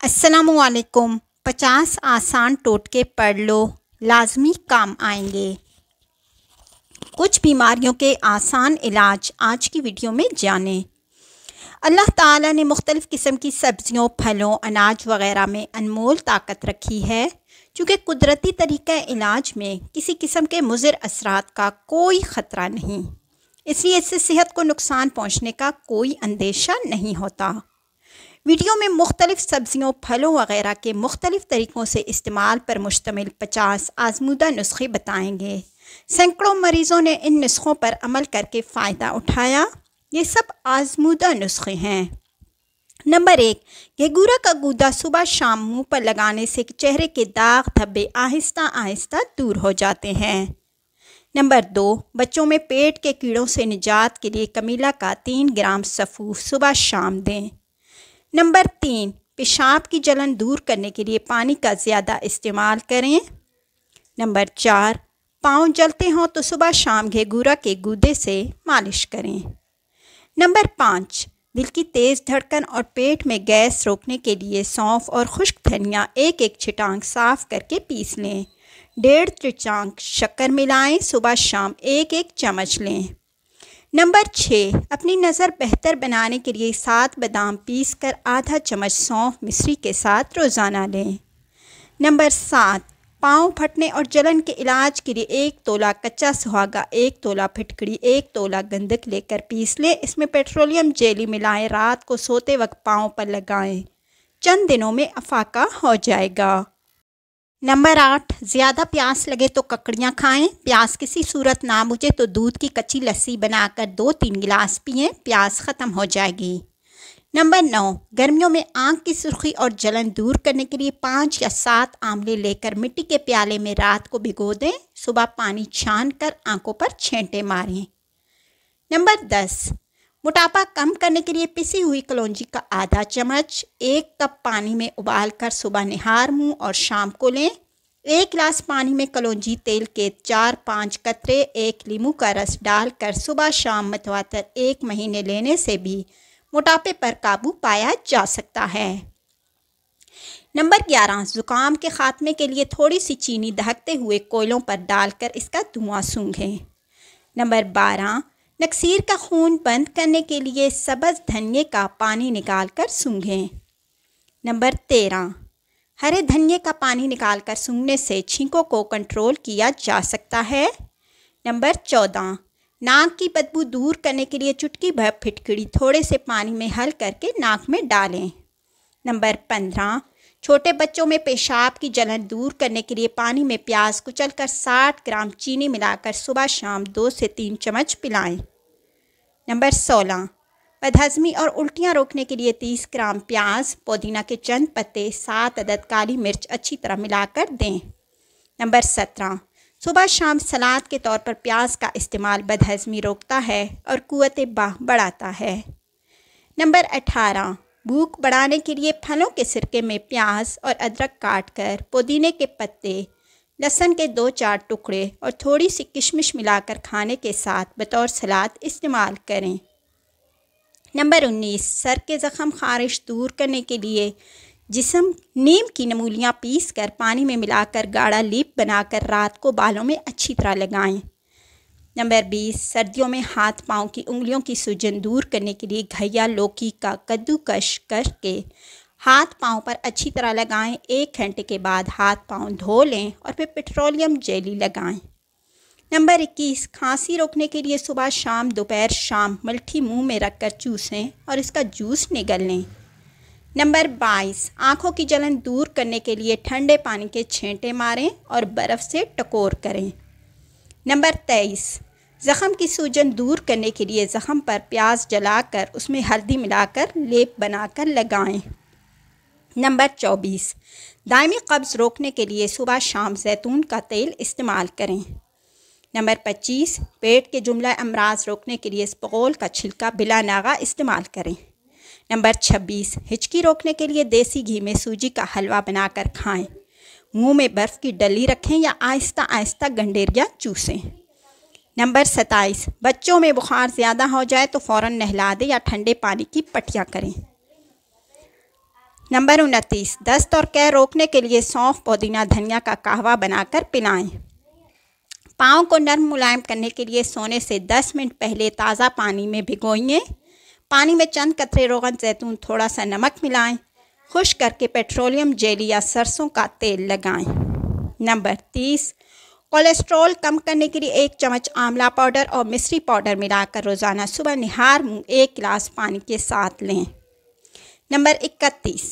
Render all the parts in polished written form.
अस्सलामुअलैकुम। 50 आसान टोटके पढ़ लो, लाजमी काम आएंगे। कुछ बीमारियों के आसान इलाज आज की वीडियो में जानें। अल्लाह ताला ने मुख्तलिफ़ किस्म की सब्ज़ियों, फलों, अनाज वग़ैरह में अनमोल ताकत रखी है। चूँकि कुदरती तरीक़ा इलाज में किसी किस्म के मुज़िर असरात का कोई ख़तरा नहीं, इसलिए इससे सेहत को नुकसान पहुँचने का कोई अंदेशा नहीं होता। वीडियो में मुख्तलिफ़ सब्ज़ियों, फलों वग़ैरह के मुख्तलिफ़ तरीक़ों से इस्तेमाल पर मुश्तमिल 50 आज़मूदा नुस्खे बताएंगे। सैकड़ों मरीज़ों ने इन नुस्खों पर अमल करके फ़ायदा उठाया। ये सब आज़मूदा नुस्खे हैं। नंबर 1, घेगूरा का गूदा सुबह शाम मुंह पर लगाने से चेहरे के दाग धब्बे आहिस्ता आहिस्ता दूर हो जाते हैं। नंबर 2, बच्चों में पेट के कीड़ों से निजात के लिए कमीला का 3 ग्राम सफ़ूफ सुबह शाम दें। नंबर 3, पेशाब की जलन दूर करने के लिए पानी का ज़्यादा इस्तेमाल करें। नंबर 4, पाँव जलते हों तो सुबह शाम घेगूरा के गूदे से मालिश करें। नंबर 5, दिल की तेज़ धड़कन और पेट में गैस रोकने के लिए सौंफ और खुश्क धनिया एक छिटांग साफ़ करके पीस लें। 1.5 छिटांग शक्कर मिलाएं, सुबह शाम एक चम्मच लें। नंबर 6, अपनी नज़र बेहतर बनाने के लिए 7 बादाम पीस कर आधा चम्मच सौंफ मिश्री के साथ रोज़ाना लें। नंबर 7, पाँव फटने और जलन के इलाज के लिए 1 तोला कच्चा सुहागा, 1 तोला फिटकड़ी, 1 तोला गंधक लेकर पीस लें। इसमें पेट्रोलियम जेली मिलाएं, रात को सोते वक्त पाँव पर लगाएं। चंद दिनों में अफाका हो जाएगा। नंबर 8, ज़्यादा प्यास लगे तो ककड़ियाँ खाएं। प्यास किसी सूरत ना बुझे तो दूध की कच्ची लस्सी बनाकर 2-3 गिलास पिएं, प्यास ख़त्म हो जाएगी। नंबर 9, गर्मियों में आँख की सुर्खी और जलन दूर करने के लिए 5 या 7 आंवले लेकर मिट्टी के प्याले में रात को भिगो दें, सुबह पानी छान कर आँखों पर छेंटे मारें। नंबर 10, मोटापा कम करने के लिए पिसी हुई कलौंजी का आधा चम्मच 1 कप पानी में उबाल कर सुबह निहार मुंह और शाम को लें। 1 गिलास पानी में कलौंजी तेल के 4-5 कतरे 1 नींबू का रस डालकर सुबह शाम मतवातर 1 महीने लेने से भी मोटापे पर काबू पाया जा सकता है। नंबर 11, ज़ुकाम के ख़ात्मे के लिए थोड़ी सी चीनी दहकते हुए कोयलों पर डालकर इसका धुआं सूंघें। नंबर 12, नक्सीर का खून बंद करने के लिए सब्ज़ धनिये का पानी निकालकर सूंघें। नंबर 13, हरे धनिये का पानी निकालकर सूंघने से छींकों को कंट्रोल किया जा सकता है। नंबर 14, नाक की बदबू दूर करने के लिए चुटकी भर फिटकड़ी थोड़े से पानी में हल करके नाक में डालें। नंबर 15, छोटे बच्चों में पेशाब की जलन दूर करने के लिए पानी में प्याज कुचलकर 60 ग्राम चीनी मिलाकर सुबह शाम 2 से 3 चम्मच पिलाएं। नंबर 16, बदहज़मी और उल्टियाँ रोकने के लिए 30 ग्राम प्याज, पुदीना के चंद पत्ते, 7 अदद काली मिर्च अच्छी तरह मिलाकर दें। नंबर 17, सुबह शाम सलाद के तौर पर प्याज का इस्तेमाल बदहज़मी रोकता है और क़ुव्वत बाह बढ़ाता है। नंबर 18, भूख बढ़ाने के लिए फलों के सिरके में प्याज और अदरक काटकर, पुदीने के पत्ते, लहसुन के 2-4 टुकड़े और थोड़ी सी किशमिश मिलाकर खाने के साथ बतौर सलाद इस्तेमाल करें। नंबर 19, सर के ज़ख़म ख़ारिश दूर करने के लिए जिस्म नीम की नमूलियाँ पीस कर पानी में मिलाकर गाढ़ा लीप बनाकर रात को बालों में अच्छी तरह लगाएं। नंबर 20, सर्दियों में हाथ पाँव की उंगलियों की सूजन दूर करने के लिए घैया लौकी का कद्दूकश करके हाथ पाँव पर अच्छी तरह लगाएं। 1 घंटे के बाद हाथ पाँव धो लें और फिर पेट्रोलियम जेली लगाएं। नंबर 21, खांसी रोकने के लिए सुबह शाम दोपहर शाम मलठी मुंह में रखकर चूसें और इसका जूस निगल लें। नंबर 22, आँखों की जलन दूर करने के लिए ठंडे पानी के छेंटे मारें और बर्फ़ से टकोर करें। नंबर 23, ज़ख़म की सूजन दूर करने के लिए ज़ख़म पर प्याज जलाकर उसमें हल्दी मिलाकर लेप बनाकर लगाएं। नंबर 24, दायमी कब्ज़ रोकने के लिए सुबह शाम जैतून का तेल इस्तेमाल करें। नंबर 25, पेट के जुमला अमराज रोकने के लिए इसबगोल का छिलका बिला नागा इस्तेमाल करें। नंबर 26, हिचकी रोकने के लिए देसी घी में सूजी का हलवा बनाकर खाएं। मुंह में बर्फ़ की डली रखें या आहिस्ता आहिस्ता गंडेरिया चूसें। नंबर 27, बच्चों में बुखार ज़्यादा हो जाए तो फ़ौरन नहला दें या ठंडे पानी की पट्टियाँ करें। नंबर 29, दस्त और कैं रोकने के लिए सौंफ, पुदीना, धनिया का कहवा बनाकर पिलाएं। पाँव को नरम मुलायम करने के लिए सोने से 10 मिनट पहले ताज़ा पानी में भिगोइए। पानी में चंद कतरे रोगन जैतून, थोड़ा सा नमक मिलाएं। खुश्क करके पेट्रोलियम जेली या सरसों का तेल लगाएं। नंबर 30, कोलेस्ट्रॉल कम करने के लिए 1 चम्मच आंवला पाउडर और मिश्री पाउडर मिलाकर रोज़ाना सुबह निहार मुँह 1 गिलास पानी के साथ लें। नंबर 31,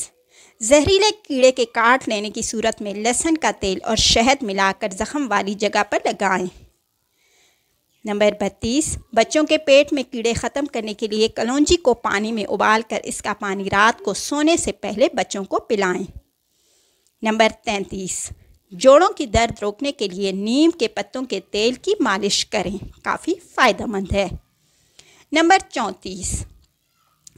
जहरीले कीड़े के काट लेने की सूरत में लहसुन का तेल और शहद मिलाकर ज़ख्म वाली जगह पर लगाएं। नंबर 32, बच्चों के पेट में कीड़े ख़त्म करने के लिए कलौंजी को पानी में उबालकर इसका पानी रात को सोने से पहले बच्चों को पिलाएं। नंबर 33, जोड़ों की दर्द रोकने के लिए नीम के पत्तों के तेल की मालिश करें, काफ़ी फ़ायदेमंद है। नंबर 34,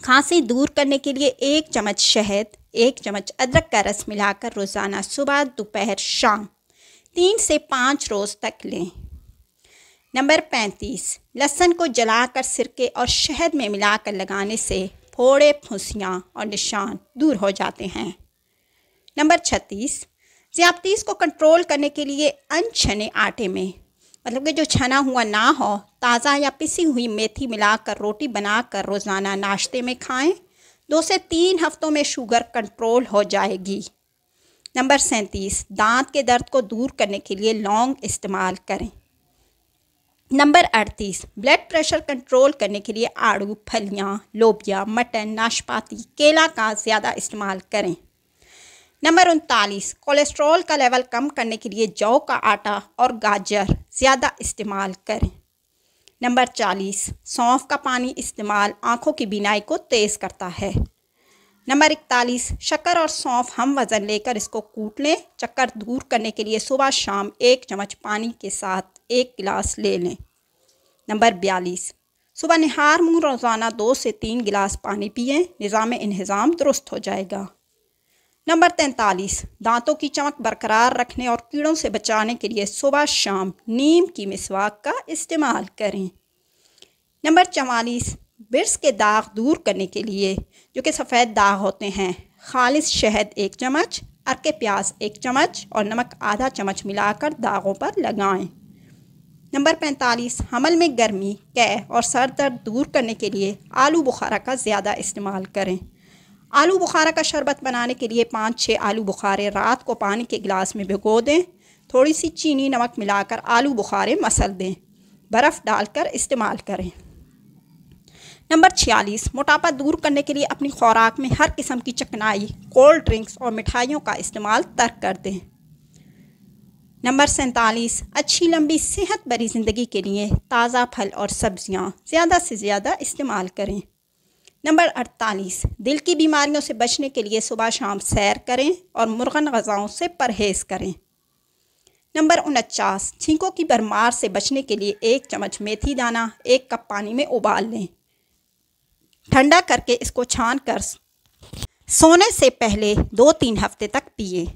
खांसी दूर करने के लिए 1 चम्मच शहद, 1 चम्मच अदरक का रस मिलाकर रोज़ाना सुबह, दोपहर, शाम 3 से 5 रोज़ तक लें। नंबर 35, लहसुन को जलाकर सिरके और शहद में मिलाकर लगाने से फोड़े, फुंसियाँ और निशान दूर हो जाते हैं। नंबर 36, ज़्यादतीस को कंट्रोल करने के लिए अनछने आटे में, मतलब कि जो छना हुआ ना हो, ताज़ा या पिसी हुई मेथी मिलाकर रोटी बनाकर रोज़ाना नाश्ते में खाएं। 2 से 3 हफ्तों में शुगर कंट्रोल हो जाएगी। नंबर 37, दांत के दर्द को दूर करने के लिए लौंग इस्तेमाल करें। नंबर 38, ब्लड प्रेशर कंट्रोल करने के लिए आड़ू, फलियाँ, लोबिया, मटन, नाशपाती, केला का ज़्यादा इस्तेमाल करें। नंबर 39, कोलेस्ट्रॉल का लेवल कम करने के लिए जौ का आटा और गाजर ज़्यादा इस्तेमाल करें। नंबर 40, सौंफ का पानी इस्तेमाल आँखों की बीनाई को तेज़ करता है। नंबर 41, शक्कर और सौंफ हम वज़न लेकर इसको कूट लें। चक्कर दूर करने के लिए सुबह शाम 1 चम्मच पानी के साथ 1 गिलास ले लें। नंबर 42, सुबह निहार मुँह रोज़ाना 2 से 3 गिलास पानी पिएं, निज़ाम इंहिज़ाम दुरुस्त हो जाएगा। नंबर 43, दांतों की चमक बरकरार रखने और कीड़ों से बचाने के लिए सुबह शाम नीम की मिसवाक का इस्तेमाल करें। नंबर 44, बिर्स के दाग दूर करने के लिए, जो कि सफ़ेद दाग होते हैं, खालिस शहद 1 चम्मच, अर्के प्याज 1 चम्मच और नमक आधा चम्मच मिलाकर दागों पर लगाएं। नंबर 45, हमल में गर्मी, कै और सर दर्द दूर करने के लिए आलू बुखारा का ज़्यादा इस्तेमाल करें। आलू बुखारा का शरबत बनाने के लिए 5-6 आलू बुखारे रात को पानी के गिलास में भिगो दें। थोड़ी सी चीनी, नमक मिलाकर आलू बुखारे मसल दें। बर्फ़ डालकर इस्तेमाल करें। नंबर 46, मोटापा दूर करने के लिए अपनी खुराक में हर किस्म की चकनाई, कोल्ड ड्रिंक्स और मिठाइयों का इस्तेमाल तर्क कर दें। नंबर 47, अच्छी लंबी सेहत भरी ज़िंदगी के लिए ताज़ा फल और सब्ज़ियाँ ज़्यादा से ज़्यादा इस्तेमाल करें। नंबर 48, दिल की बीमारियों से बचने के लिए सुबह शाम सैर करें और मुर्गन ग़ज़ाओं से परहेज़ करें। नंबर 49, छींकों की भरमार से बचने के लिए 1 चम्मच मेथी दाना 1 कप पानी में उबाल लें। ठंडा करके इसको छान कर सोने से पहले 2-3 हफ्ते तक पिए।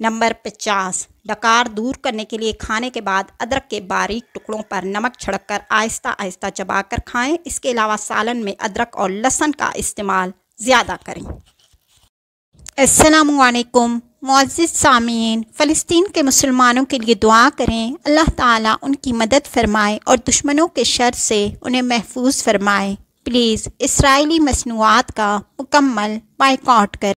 नंबर 50, डकार दूर करने के लिए खाने के बाद अदरक के बारीक टुकड़ों पर नमक छिड़ककर आहिस्ता आहिस्ता चबाकर खाएं। इसके अलावा सालन में अदरक और लहसुन का इस्तेमाल ज़्यादा करें। अस्सलामु अलैकुम मुअज़्ज़िज़ सामीन, फ़लस्तीन के मुसलमानों के लिए दुआ करें, अल्लाह ताला उनकी मदद फरमाए और दुश्मनों के शर से उन्हें महफूज फरमाए। प्लीज़ इसराइली मसनूआत का मुकम्मल बायकॉट करें।